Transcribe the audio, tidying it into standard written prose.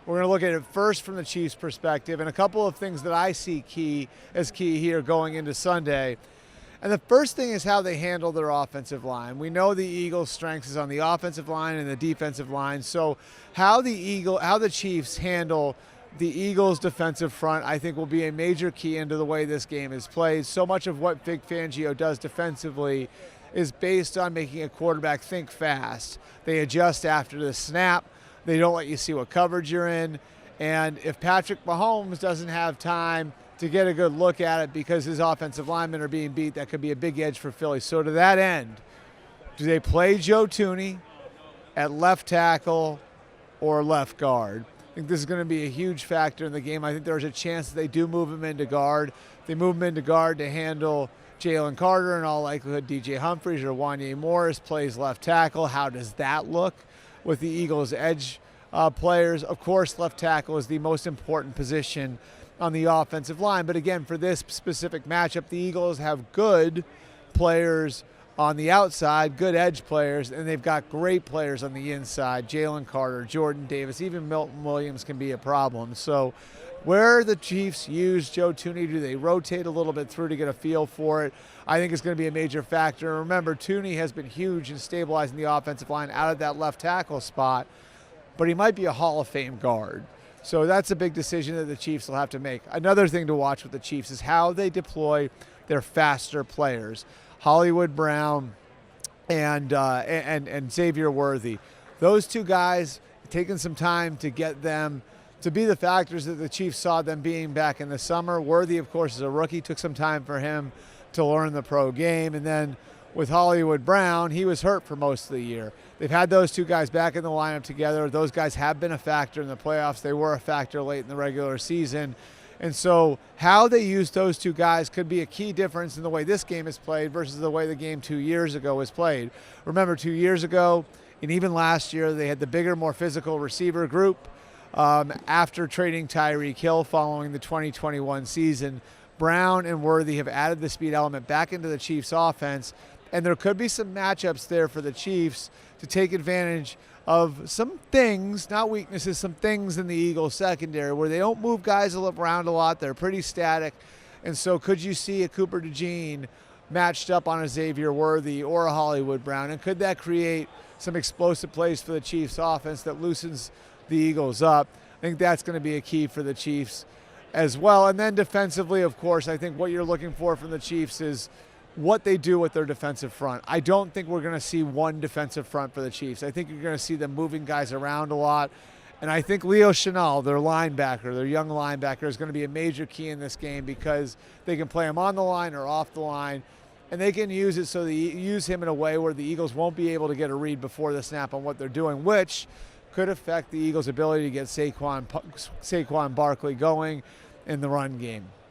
We're going to look at it first from the Chiefs' perspective, and a couple of things that I see key here going into Sunday. And the first thing is how they handle their offensive line. We know the Eagles' strength is on the offensive line and the defensive line. So how the Chiefs handle the Eagles' defensive front, I think, will be a major key into the way this game is played. So much of what Vic Fangio does defensively is based on making a quarterback think fast. They adjust after the snap. They don't let you see what coverage you're in. And if Patrick Mahomes doesn't have time to get a good look at it because his offensive linemen are being beat, that could be a big edge for Philly. So to that end, do they play Joe Thuney at left tackle or left guard? I think this is going to be a huge factor in the game. I think there's a chance that they do move him into guard. They move him into guard to handle Jalen Carter. In all likelihood, DJ Humphries or Wanye Morris plays left tackle. How does that look with the Eagles' edge players? Of course, left tackle is the most important position on the offensive line. But again, for this specific matchup, the Eagles have good players on the outside, good edge players, and they've got great players on the inside. Jalen Carter, Jordan Davis, even Milton Williams can be a problem. So where the Chiefs use Joe Thuney, do they rotate a little bit through to get a feel for it? I think it's going to be a major factor. And remember, Thuney has been huge in stabilizing the offensive line out of that left tackle spot, but he might be a Hall of Fame guard. So that's a big decision that the Chiefs will have to make. Another thing to watch with the Chiefs is how they deploy their faster players. Hollywood Brown and Xavier Worthy. Those two guys, taking some time to get them to be the factors that the Chiefs saw them being back in the summer. Worthy, of course, is a rookie. Took some time for him to learn the pro game. And then with Hollywood Brown, he was hurt for most of the year. They've had those two guys back in the lineup together. Those guys have been a factor in the playoffs. They were a factor late in the regular season. And so how they use those two guys could be a key difference in the way this game is played versus the way the game 2 years ago was played. Remember, 2 years ago, and even last year, they had the bigger, more physical receiver group. After trading Tyreek Hill following the 2021 season, Brown and Worthy have added the speed element back into the Chiefs' offense, and there could be some matchups there for the Chiefs to take advantage of some things, not weaknesses, some things in the Eagles secondary where they don't move guys around a lot. They're pretty static. And so could you see a Cooper DeJean matched up on a Xavier Worthy or a Hollywood Brown? And could that create some explosive plays for the Chiefs offense that loosens the Eagles up? I think that's going to be a key for the Chiefs as well. And then defensively, of course, I think what you're looking for from the Chiefs is what they do with their defensive front. I don't think we're going to see one defensive front for the Chiefs. I think you're going to see them moving guys around a lot. And I think Leo Chenal, their linebacker, their young linebacker, is going to be a major key in this game because they can play him on the line or off the line. And they can use it so they use him in a way where the Eagles won't be able to get a read before the snap on what they're doing, which could affect the Eagles' ability to get Saquon Barkley going in the run game.